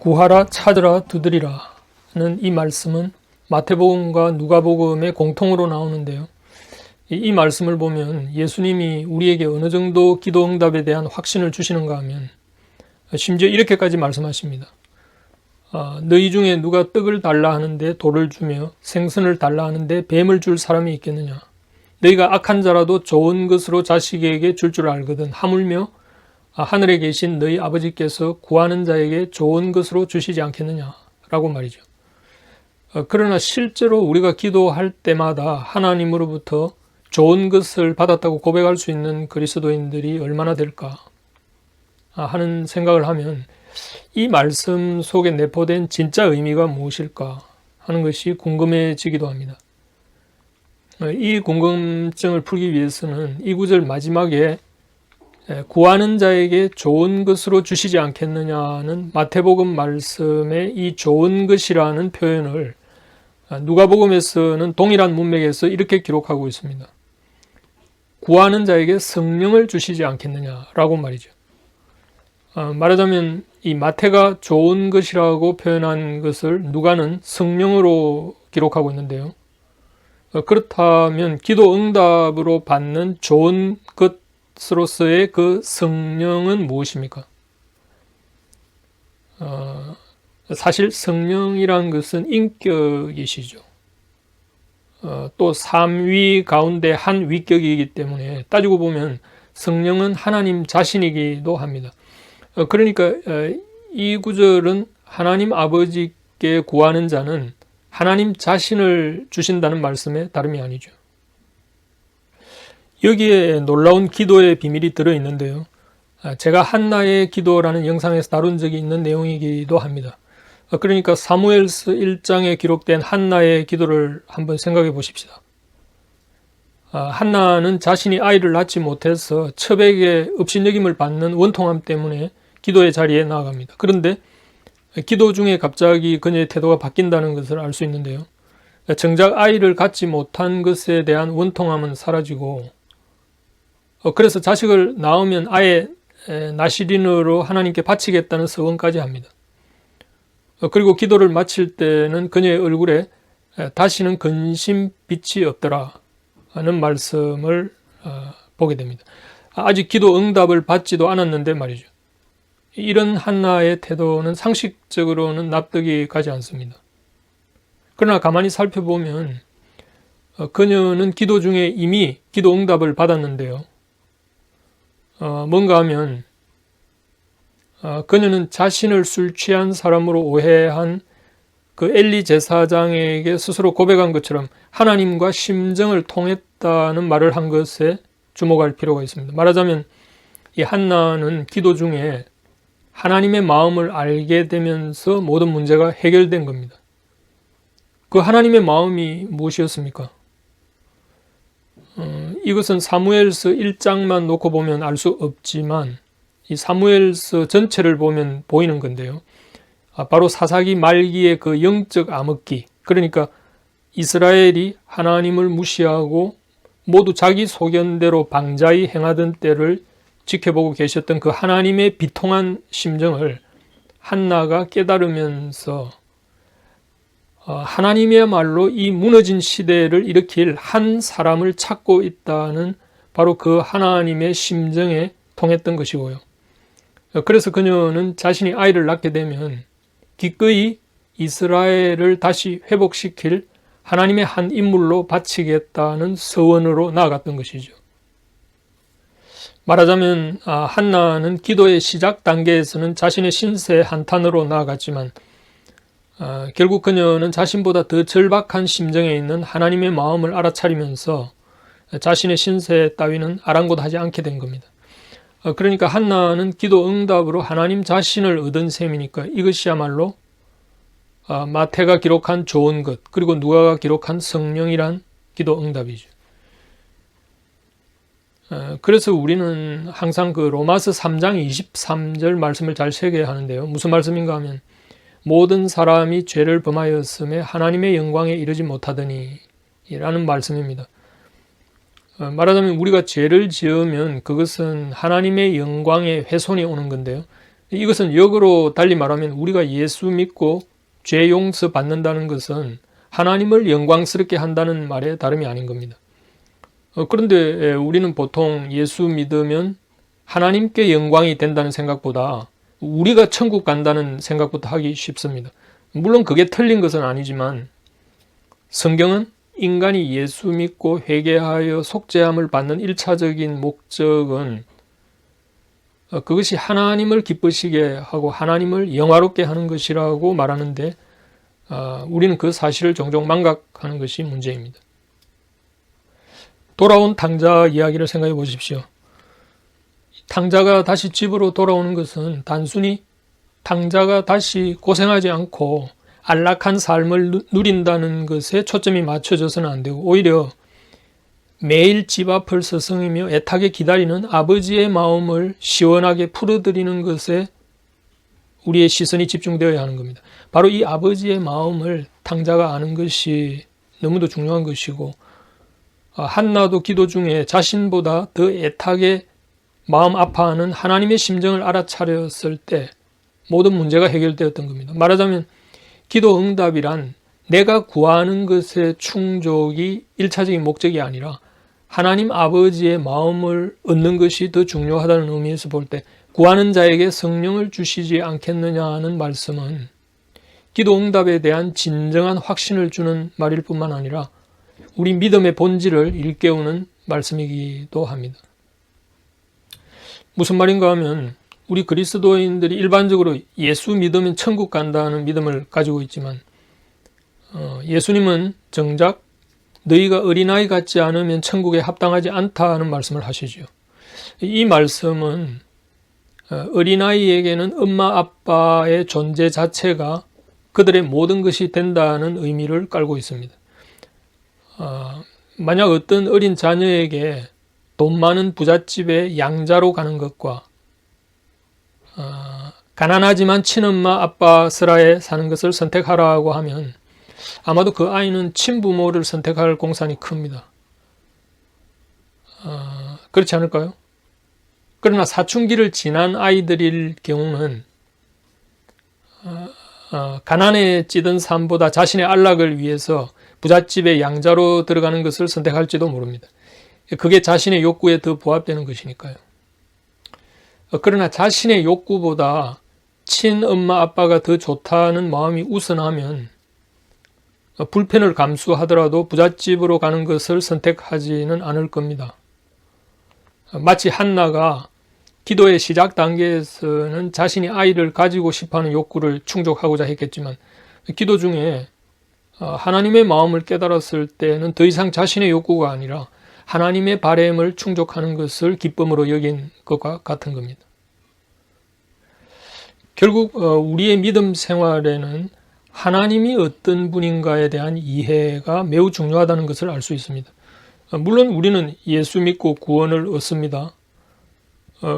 구하라 찾으라 두드리라 는 이 말씀은 마태복음과 누가복음에 공통으로 나오는데요. 이 말씀을 보면 예수님이 우리에게 어느 정도 기도 응답에 대한 확신을 주시는가 하면 심지어 이렇게까지 말씀하십니다. 너희 중에 누가 떡을 달라 하는데 돌을 주며 생선을 달라 하는데 뱀을 줄 사람이 있겠느냐. 너희가 악한 자라도 좋은 것으로 자식에게 줄 줄 알거든 하물며 하늘에 계신 너희 아버지께서 구하는 자에게 좋은 것으로 주시지 않겠느냐라고 말이죠. 그러나 실제로 우리가 기도할 때마다 하나님으로부터 좋은 것을 받았다고 고백할 수 있는 그리스도인들이 얼마나 될까 하는 생각을 하면 이 말씀 속에 내포된 진짜 의미가 무엇일까 하는 것이 궁금해지기도 합니다. 이 궁금증을 풀기 위해서는 이 구절 마지막에 구하는 자에게 좋은 것으로 주시지 않겠느냐는 마태복음 말씀의 이 좋은 것이라는 표현을 누가복음에서는 동일한 문맥에서 이렇게 기록하고 있습니다. 구하는 자에게 성령을 주시지 않겠느냐라고 말이죠. 말하자면 이 마태가 좋은 것이라고 표현한 것을 누가는 성령으로 기록하고 있는데요. 그렇다면 기도 응답으로 받는 좋은 것으로서의 그 성령은 무엇입니까? 사실 성령이란 것은 인격이시죠. 또 3위 가운데 한 위격이기 때문에 따지고 보면 성령은 하나님 자신이기도 합니다. 그러니까 이 구절은 하나님 아버지께 구하는 자는 하나님 자신을 주신다는 말씀에 다름이 아니죠. 여기에 놀라운 기도의 비밀이 들어있는데요. 제가 한나의 기도라는 영상에서 다룬 적이 있는 내용이기도 합니다. 그러니까 사무엘서 1장에 기록된 한나의 기도를 한번 생각해 보십시다. 한나는 자신이 아이를 낳지 못해서 첩에게 업신여김을 받는 원통함 때문에 기도의 자리에 나아갑니다. 그런데 기도 중에 갑자기 그녀의 태도가 바뀐다는 것을 알 수 있는데요. 정작 아이를 갖지 못한 것에 대한 원통함은 사라지고 그래서 자식을 낳으면 아예 나시린으로 하나님께 바치겠다는 서원까지 합니다. 그리고 기도를 마칠 때는 그녀의 얼굴에 다시는 근심 빛이 없더라 하는 말씀을 보게 됩니다. 아직 기도 응답을 받지도 않았는데 말이죠. 이런 한나의 태도는 상식적으로는 납득이 가지 않습니다. 그러나 가만히 살펴보면 그녀는 기도 중에 이미 기도 응답을 받았는데요. 뭔가 하면 그녀는 자신을 술 취한 사람으로 오해한 그 엘리 제사장에게 스스로 고백한 것처럼 하나님과 심정을 통했다는 말을 한 것에 주목할 필요가 있습니다. 말하자면 이 한나는 기도 중에 하나님의 마음을 알게 되면서 모든 문제가 해결된 겁니다. 그 하나님의 마음이 무엇이었습니까? 이것은 사무엘서 1장만 놓고 보면 알 수 없지만 이 사무엘서 전체를 보면 보이는 건데요. 바로 사사기 말기의 그 영적 암흑기, 그러니까 이스라엘이 하나님을 무시하고 모두 자기 소견대로 방자히 행하던 때를 지켜보고 계셨던 그 하나님의 비통한 심정을 한나가 깨달으면서 하나님이야말로 이 무너진 시대를 일으킬 한 사람을 찾고 있다는 바로 그 하나님의 심정에 통했던 것이고요. 그래서 그녀는 자신이 아이를 낳게 되면 기꺼이 이스라엘을 다시 회복시킬 하나님의 한 인물로 바치겠다는 서원으로 나아갔던 것이죠. 말하자면 한나는 기도의 시작 단계에서는 자신의 신세 한탄으로 나아갔지만 결국 그녀는 자신보다 더 절박한 심정에 있는 하나님의 마음을 알아차리면서 자신의 신세 따위는 아랑곳하지 않게 된 겁니다. 그러니까 한나는 기도 응답으로 하나님 자신을 얻은 셈이니까 이것이야말로 마태가 기록한 좋은 것, 그리고 누가가 기록한 성령이란 기도 응답이죠. 그래서 우리는 항상 그 로마서 3장 23절 말씀을 잘 새겨야 하는데요. 무슨 말씀인가 하면 모든 사람이 죄를 범하였음에 하나님의 영광에 이르지 못하더니 라는 말씀입니다. 말하자면 우리가 죄를 지으면 그것은 하나님의 영광에 훼손이 오는 건데요. 이것은 역으로 달리 말하면 우리가 예수 믿고 죄 용서 받는다는 것은 하나님을 영광스럽게 한다는 말에 다름이 아닌 겁니다. 그런데 우리는 보통 예수 믿으면 하나님께 영광이 된다는 생각보다 우리가 천국 간다는 생각부터 하기 쉽습니다. 물론 그게 틀린 것은 아니지만 성경은 인간이 예수 믿고 회개하여 속죄함을 받는 1차적인 목적은 그것이 하나님을 기쁘시게 하고 하나님을 영화롭게 하는 것이라고 말하는데 우리는 그 사실을 종종 망각하는 것이 문제입니다. 돌아온 탕자 이야기를 생각해 보십시오. 탕자가 다시 집으로 돌아오는 것은 단순히 탕자가 다시 고생하지 않고 안락한 삶을 누린다는 것에 초점이 맞춰져서는 안 되고 오히려 매일 집 앞을 서성이며 애타게 기다리는 아버지의 마음을 시원하게 풀어드리는 것에 우리의 시선이 집중되어야 하는 겁니다. 바로 이 아버지의 마음을 탕자가 아는 것이 너무도 중요한 것이고 한나도 기도 중에 자신보다 더 애타게 마음 아파하는 하나님의 심정을 알아차렸을 때 모든 문제가 해결되었던 겁니다. 말하자면 기도 응답이란 내가 구하는 것의 충족이 1차적인 목적이 아니라 하나님 아버지의 마음을 얻는 것이 더 중요하다는 의미에서 볼 때 구하는 자에게 성령을 주시지 않겠느냐는 말씀은 기도 응답에 대한 진정한 확신을 주는 말일 뿐만 아니라 우리 믿음의 본질을 일깨우는 말씀이기도 합니다. 무슨 말인가 하면 우리 그리스도인들이 일반적으로 예수 믿으면 천국 간다는 믿음을 가지고 있지만 예수님은 정작 너희가 어린아이 같지 않으면 천국에 합당하지 않다는 말씀을 하시죠. 이 말씀은 어린아이에게는 엄마 아빠의 존재 자체가 그들의 모든 것이 된다는 의미를 깔고 있습니다. 만약 어떤 어린 자녀에게 돈 많은 부잣집에 양자로 가는 것과 가난하지만 친엄마 아빠 슬하에 사는 것을 선택하라고 하면 아마도 그 아이는 친부모를 선택할 공산이 큽니다. 그렇지 않을까요? 그러나 사춘기를 지난 아이들일 경우는 가난에 찌든 삶보다 자신의 안락을 위해서 부잣집에 양자로 들어가는 것을 선택할지도 모릅니다. 그게 자신의 욕구에 더 부합되는 것이니까요. 그러나 자신의 욕구보다 친엄마 아빠가 더 좋다는 마음이 우선하면 불편을 감수하더라도 부잣집으로 가는 것을 선택하지는 않을 겁니다. 마치 한나가 기도의 시작 단계에서는 자신이 아이를 가지고 싶어하는 욕구를 충족하고자 했겠지만 기도 중에 하나님의 마음을 깨달았을 때는 더 이상 자신의 욕구가 아니라 하나님의 바램을 충족하는 것을 기쁨으로 여긴 것과 같은 겁니다. 결국 우리의 믿음 생활에는 하나님이 어떤 분인가에 대한 이해가 매우 중요하다는 것을 알 수 있습니다. 물론 우리는 예수 믿고 구원을 얻습니다.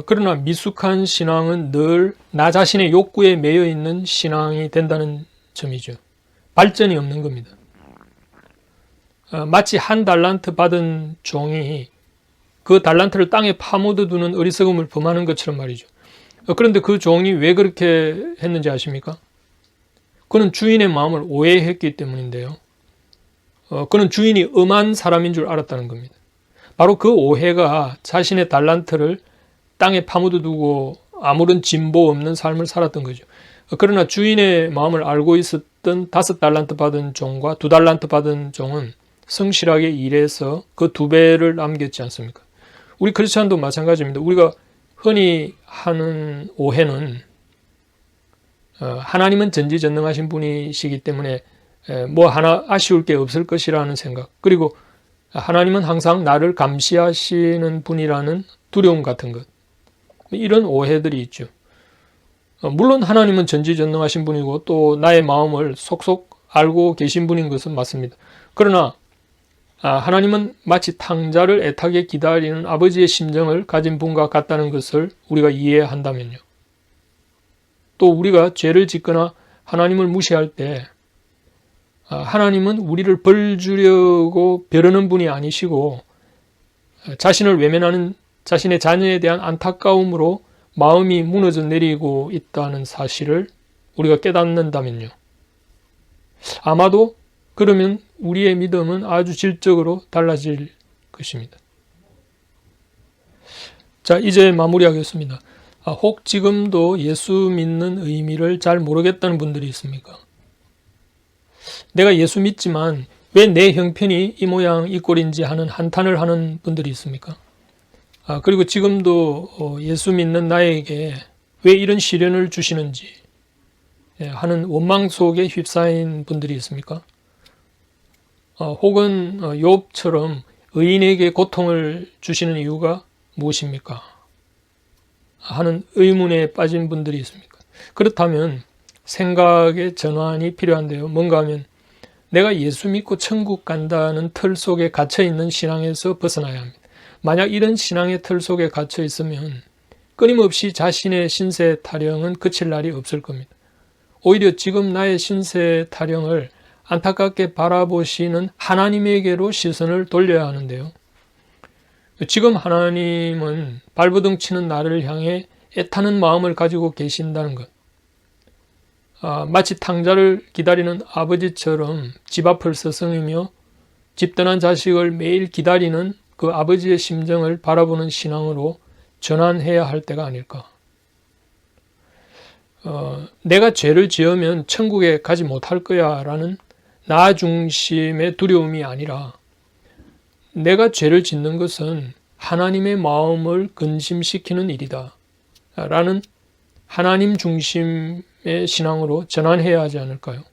그러나 미숙한 신앙은 늘 나 자신의 욕구에 매여 있는 신앙이 된다는 점이죠. 발전이 없는 겁니다. 마치 한 달란트 받은 종이 그 달란트를 땅에 파묻어 두는 어리석음을 범하는 것처럼 말이죠. 그런데 그 종이 왜 그렇게 했는지 아십니까? 그는 주인의 마음을 오해했기 때문인데요. 그는 주인이 엄한 사람인 줄 알았다는 겁니다. 바로 그 오해가 자신의 달란트를 땅에 파묻어 두고 아무런 진보 없는 삶을 살았던 거죠. 그러나 주인의 마음을 알고 있었던 5달란트 받은 종과 2달란트 받은 종은 성실하게 일해서 그 2배를 남겼지 않습니까? 우리 크리스찬도 마찬가지입니다. 우리가 흔히 하는 오해는 하나님은 전지전능하신 분이시기 때문에 뭐 하나 아쉬울 게 없을 것이라는 생각, 그리고 하나님은 항상 나를 감시하시는 분이라는 두려움 같은 것, 이런 오해들이 있죠. 물론 하나님은 전지전능하신 분이고 또 나의 마음을 속속 알고 계신 분인 것은 맞습니다. 그러나 하나님은 마치 탕자를 애타게 기다리는 아버지의 심정을 가진 분과 같다는 것을 우리가 이해한다면요. 또 우리가 죄를 짓거나 하나님을 무시할 때 하나님은 우리를 벌 주려고 벼르는 분이 아니시고 자신을 외면하는 자신의 자녀에 대한 안타까움으로 마음이 무너져 내리고 있다는 사실을 우리가 깨닫는다면요. 아마도 그러면 우리의 믿음은 아주 질적으로 달라질 것입니다. 자, 이제 마무리하겠습니다. 혹 지금도 예수 믿는 의미를 잘 모르겠다는 분들이 있습니까? 내가 예수 믿지만 왜 내 형편이 이 모양 이 꼴인지 하는 한탄을 하는 분들이 있습니까? 그리고 지금도 예수 믿는 나에게 왜 이런 시련을 주시는지 하는 원망 속에 휩싸인 분들이 있습니까? 혹은 욥처럼 의인에게 고통을 주시는 이유가 무엇입니까? 하는 의문에 빠진 분들이 있습니까? 그렇다면 생각의 전환이 필요한데요. 뭔가 하면 내가 예수 믿고 천국 간다는 틀 속에 갇혀있는 신앙에서 벗어나야 합니다. 만약 이런 신앙의 틀 속에 갇혀 있으면 끊임없이 자신의 신세 타령은 그칠 날이 없을 겁니다. 오히려 지금 나의 신세 타령을 안타깝게 바라보시는 하나님에게로 시선을 돌려야 하는데요. 지금 하나님은 발버둥 치는 나를 향해 애타는 마음을 가지고 계신다는 것. 마치 탕자를 기다리는 아버지처럼 집 앞을 서성이며 집 떠난 자식을 매일 기다리는 그 아버지의 심정을 바라보는 신앙으로 전환해야 할 때가 아닐까. 내가 죄를 지으면 천국에 가지 못할 거야 라는 나 중심의 두려움이 아니라 내가 죄를 짓는 것은 하나님의 마음을 근심시키는 일이다 라는 하나님 중심의 신앙으로 전환해야 하지 않을까요?